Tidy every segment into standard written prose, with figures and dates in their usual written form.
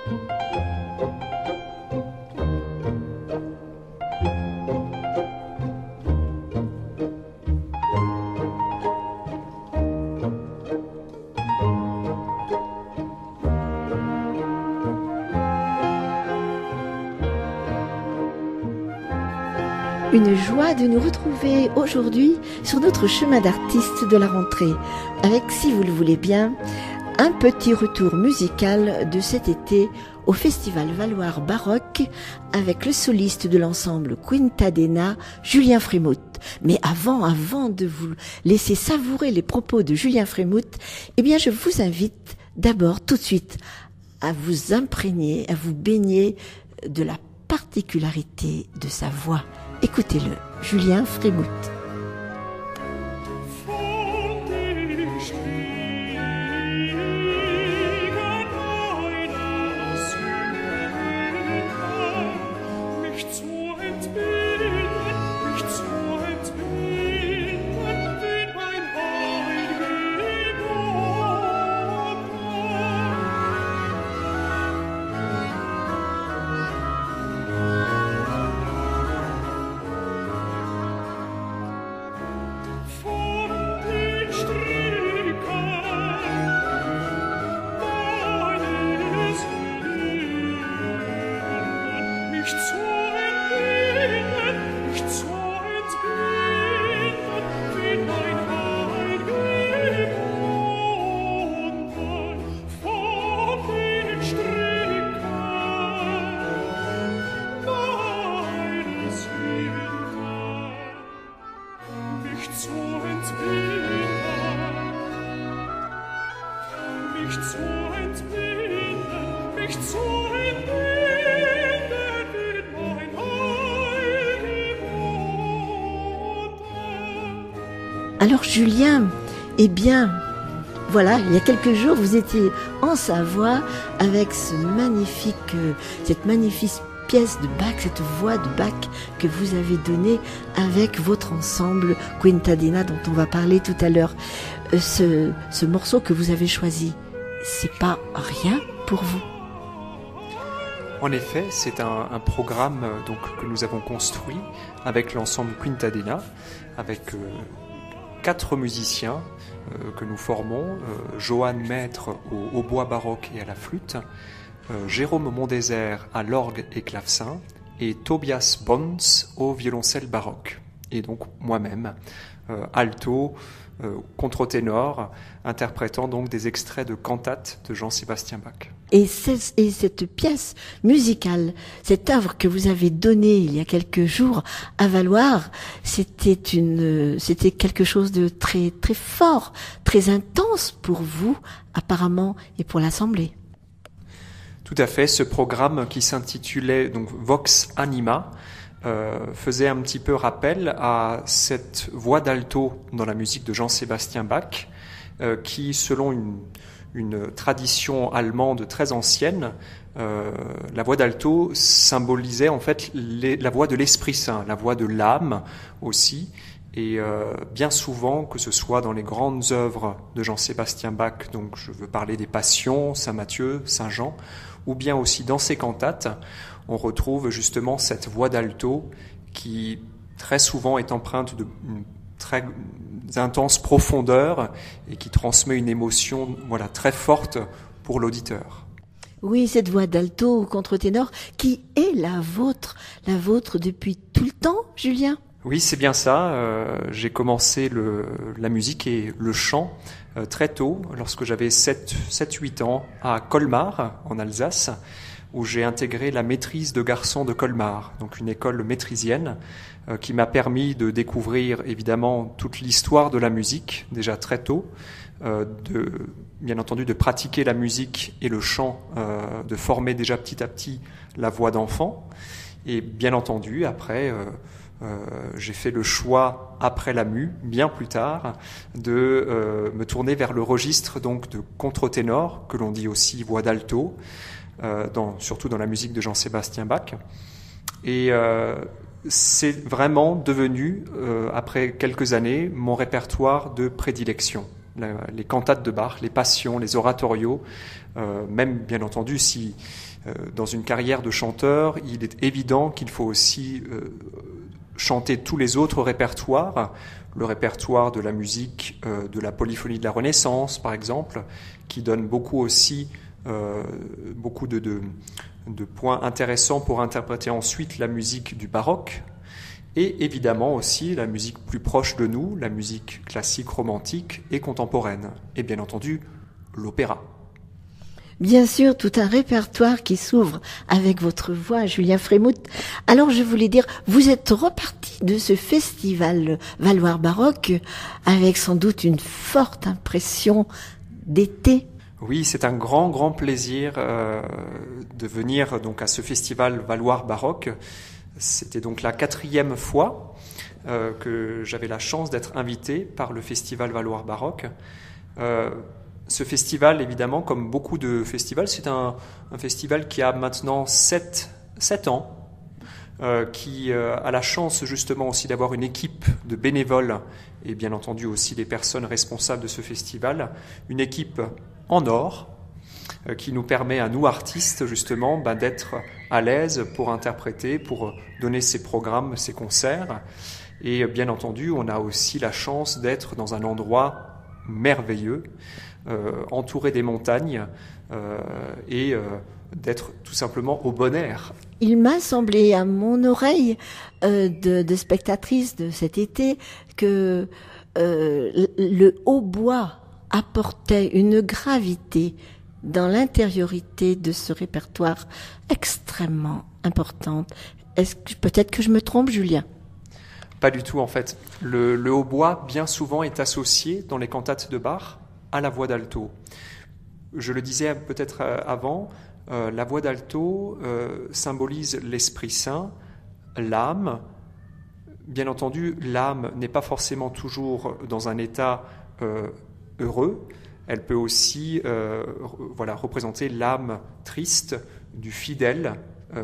Une joie de nous retrouver aujourd'hui sur notre chemin d'artistes de la rentrée, avec, si vous le voulez bien, un petit retour musical de cet été au Festival Valoir Baroque avec le soliste de l'ensemble Quintadena, Julien Frémouth. Mais avant de vous laisser savourer les propos de Julien Frémouth, eh bien je vous invite d'abord tout de suite à vous imprégner, à vous baigner de la particularité de sa voix. Écoutez-le, Julien Frémouth. Alors Julien, eh bien, voilà, il y a quelques jours, vous étiez en Savoie avec cette magnifique pièce de Bach, cette voix de Bach que vous avez donnée avec votre ensemble Quintadena dont on va parler tout à l'heure. Ce morceau que vous avez choisi, c'est pas rien pour vous? En effet, c'est un programme donc que nous avons construit avec l'ensemble Quintadena, avec 4 musiciens que nous formons, Johan Maître au hautbois baroque et à la flûte, Jérôme Mondésert à l'orgue et clavecin et Tobias Bons au violoncelle baroque. Et donc moi-même, alto, contre-ténor, interprétant donc des extraits de cantates de Jean-Sébastien Bach. Et cette pièce musicale, cette œuvre que vous avez donnée il y a quelques jours à Valoir, c'était quelque chose de très, très fort, très intense pour vous, apparemment, et pour l'Assemblée. Tout à fait. Ce programme qui s'intitulait donc Vox Anima faisait un petit peu rappel à cette voix d'alto dans la musique de Jean-Sébastien Bach, qui, selon une tradition allemande très ancienne, la voix d'alto symbolisait en fait la voix de l'Esprit Saint, la voix de l'âme aussi. Et bien souvent, que ce soit dans les grandes œuvres de Jean-Sébastien Bach, donc je veux parler des Passions, Saint Matthieu, Saint Jean, ou bien aussi dans ses cantates, on retrouve justement cette voix d'alto qui très souvent est empreinte d'une très intense profondeur et qui transmet une émotion très forte pour l'auditeur. Oui, cette voix d'alto ou contre-ténor qui est la vôtre depuis tout le temps, Julien? Oui, c'est bien ça. J'ai commencé la musique et le chant très tôt, lorsque j'avais 7-8 ans, à Colmar, en Alsace, où j'ai intégré la maîtrise de garçons de Colmar, donc une école maîtrisienne, qui m'a permis de découvrir évidemment toute l'histoire de la musique, déjà très tôt, bien entendu de pratiquer la musique et le chant, de former déjà petit à petit la voix d'enfant, et bien entendu après... j'ai fait le choix, après la mue, bien plus tard, de me tourner vers le registre donc de contre-ténor, que l'on dit aussi voix d'alto, surtout dans la musique de Jean-Sébastien Bach. Et c'est vraiment devenu, après quelques années, mon répertoire de prédilection. Les cantates de Bach, les passions, les oratorios, Même bien entendu, si dans une carrière de chanteur, il est évident qu'il faut aussi chanter tous les autres répertoires, le répertoire de la musique de la polyphonie de la Renaissance, par exemple, qui donne beaucoup aussi beaucoup de points intéressants pour interpréter ensuite la musique du baroque, et évidemment aussi la musique plus proche de nous, la musique classique, romantique et contemporaine, et bien entendu l'opéra. Bien sûr, tout un répertoire qui s'ouvre avec votre voix, Julien Frémouth. Alors, je voulais dire, vous êtes reparti de ce festival Valloire Baroque avec sans doute une forte impression d'été. Oui, c'est un grand plaisir de venir donc à ce festival Valloire Baroque. C'était donc la 4e fois que j'avais la chance d'être invité par le festival Valloire Baroque. Ce festival, évidemment, comme beaucoup de festivals, c'est un festival qui a maintenant 7 ans, qui a la chance justement aussi d'avoir une équipe de bénévoles et bien entendu aussi des personnes responsables de ce festival, une équipe en or qui nous permet à nous artistes justement d'être à l'aise pour interpréter, pour donner ces programmes, ces concerts. Et bien entendu, on a aussi la chance d'être dans un endroit merveilleux, entouré des montagnes et d'être tout simplement au bon air. Il m'a semblé à mon oreille de spectatrice de cet été que le hautbois apportait une gravité dans l'intériorité de ce répertoire extrêmement importante. Peut-être que je me trompe, Julien? Pas du tout, en fait. Le hautbois, bien souvent, est associé dans les cantates de Bach à la voix d'alto. Je le disais peut-être avant, la voix d'alto symbolise l'Esprit Saint, l'âme. Bien entendu, l'âme n'est pas forcément toujours dans un état heureux. Elle peut aussi représenter l'âme triste du fidèle,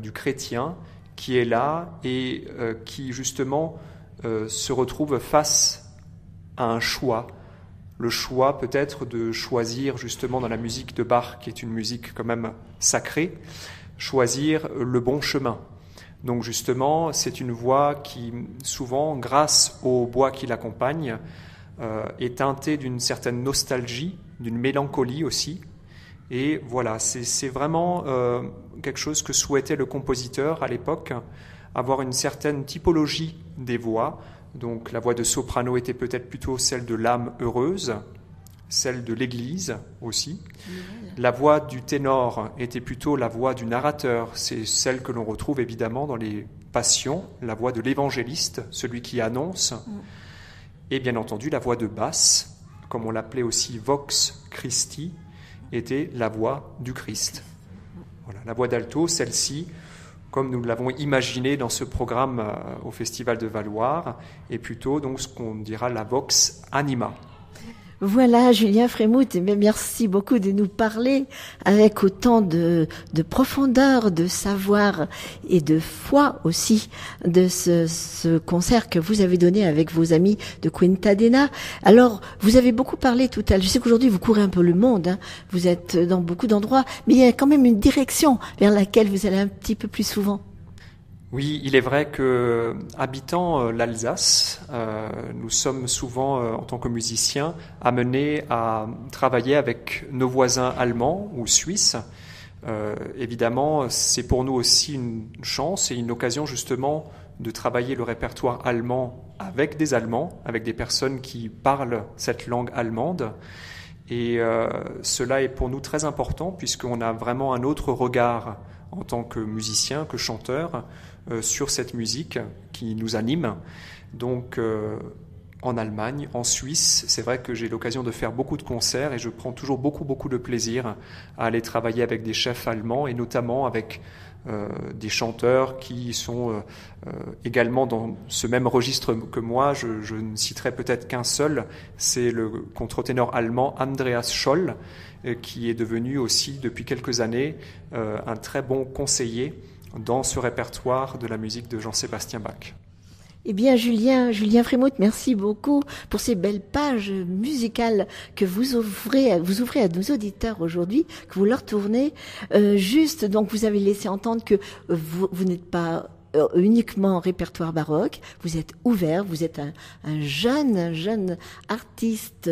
du chrétien, qui est là et qui justement se retrouve face à un choix. Le choix peut-être de choisir justement dans la musique de Bach, qui est une musique quand même sacrée, choisir le bon chemin. Donc justement, c'est une voix qui souvent, grâce au bois qui l'accompagne, est teintée d'une certaine nostalgie, d'une mélancolie aussi. Et voilà, c'est vraiment quelque chose que souhaitait le compositeur à l'époque, avoir une certaine typologie des voix. Donc la voix de soprano était peut-être plutôt celle de l'âme heureuse, celle de l'église aussi. La voix du ténor était plutôt la voix du narrateur, c'est celle que l'on retrouve évidemment dans les passions, la voix de l'évangéliste, celui qui annonce. Et bien entendu la voix de basse, comme on l'appelait aussi vox Christi, était la voix du Christ. Voilà, la voix d'alto, celle-ci, comme nous l'avons imaginé dans ce programme au Festival de Valloire, est plutôt donc ce qu'on dira la vox anima. Voilà, Julien Frémouth, merci beaucoup de nous parler avec autant de profondeur, de savoir et de foi aussi de ce concert que vous avez donné avec vos amis de Quintadena. Alors, vous avez beaucoup parlé tout à l'heure. Je sais qu'aujourd'hui, vous courez un peu le monde, hein. Vous êtes dans beaucoup d'endroits, mais il y a quand même une direction vers laquelle vous allez un petit peu plus souvent. Oui, il est vrai que, habitant l'Alsace, nous sommes souvent, en tant que musiciens, amenés à travailler avec nos voisins allemands ou suisses. Évidemment, c'est pour nous aussi une chance et une occasion justement de travailler le répertoire allemand avec des Allemands, avec des personnes qui parlent cette langue allemande. Et cela est pour nous très important puisqu'on a vraiment un autre regard en tant que musicien, que chanteur, sur cette musique qui nous anime. Donc en Allemagne, en Suisse, c'est vrai que j'ai l'occasion de faire beaucoup de concerts et je prends toujours beaucoup de plaisir à aller travailler avec des chefs allemands et notamment avec des chanteurs qui sont également dans ce même registre que moi. Je ne citerai peut-être qu'un seul, c'est le contre-ténor allemand Andreas Scholl, qui est devenu aussi depuis quelques années un très bon conseiller dans ce répertoire de la musique de Jean-Sébastien Bach. Eh bien, Julien Frémouth, merci beaucoup pour ces belles pages musicales que vous ouvrez à nos auditeurs aujourd'hui, que vous leur tournez. Juste, donc, vous avez laissé entendre que vous n'êtes pas uniquement répertoire baroque, vous êtes ouvert, vous êtes un jeune artiste,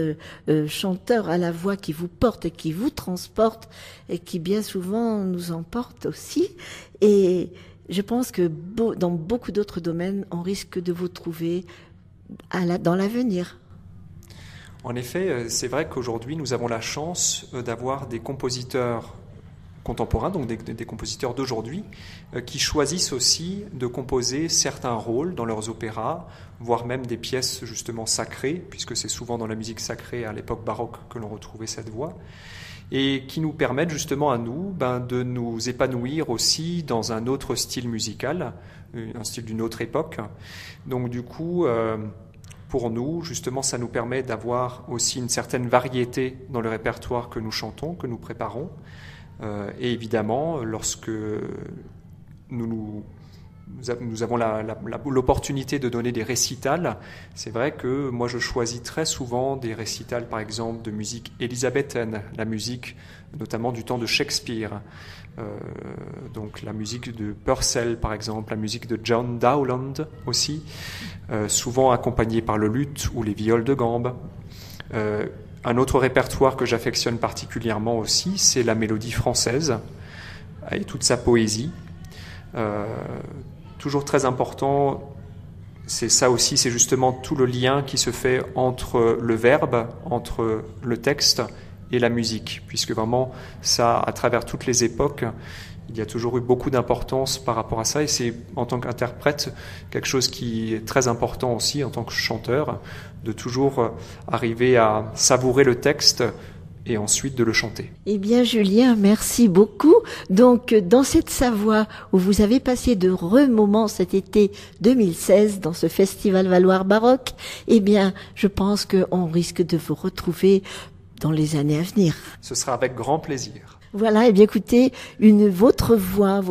chanteur à la voix qui vous porte et qui vous transporte et qui bien souvent nous emporte aussi. Et je pense que dans beaucoup d'autres domaines, on risque de vous trouver dans l'avenir. En effet, c'est vrai qu'aujourd'hui, nous avons la chance d'avoir des compositeurs contemporains, donc des compositeurs d'aujourd'hui, qui choisissent aussi de composer certains rôles dans leurs opéras, voire même des pièces justement sacrées, puisque c'est souvent dans la musique sacrée à l'époque baroque que l'on retrouvait cette voix, et qui nous permettent justement à nous de nous épanouir aussi dans un autre style musical, un style d'une autre époque. Donc du coup, pour nous, justement, ça nous permet d'avoir aussi une certaine variété dans le répertoire que nous chantons, que nous préparons. Et évidemment, lorsque nous avons l'opportunité de donner des récitals, c'est vrai que moi je choisis très souvent des récitals par exemple de musique élisabéthaine, la musique notamment du temps de Shakespeare, donc la musique de Purcell par exemple, la musique de John Dowland aussi, souvent accompagnée par le luth ou les viols de gambe. Un autre répertoire que j'affectionne particulièrement aussi, c'est la mélodie française et toute sa poésie. Toujours très important, c'est ça aussi, c'est justement tout le lien qui se fait entre le verbe, entre le texte et la musique, puisque vraiment ça, à travers toutes les époques, il y a toujours eu beaucoup d'importance par rapport à ça, et c'est en tant qu'interprète quelque chose qui est très important aussi en tant que chanteur, de toujours arriver à savourer le texte et ensuite de le chanter. Eh bien, Julien, merci beaucoup. Donc, dans cette Savoie où vous avez passé de heureux moments cet été 2016 dans ce festival Valoir Baroque, eh bien, je pense qu'on risque de vous retrouver dans les années à venir. Ce sera avec grand plaisir. Voilà, eh bien écoutez, votre voix,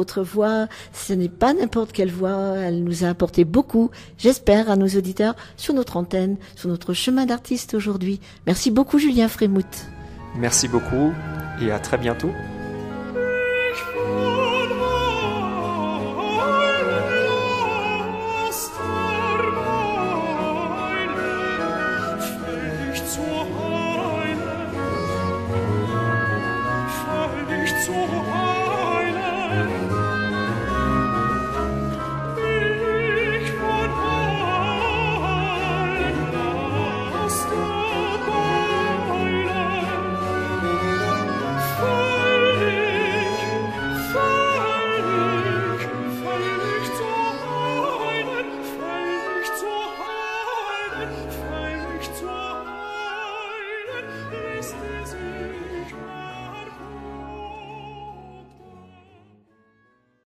ce n'est pas n'importe quelle voix, elle nous a apporté beaucoup, j'espère, à nos auditeurs sur notre antenne, sur notre chemin d'artiste aujourd'hui. Merci beaucoup, Julien Frémouth. Merci beaucoup et à très bientôt.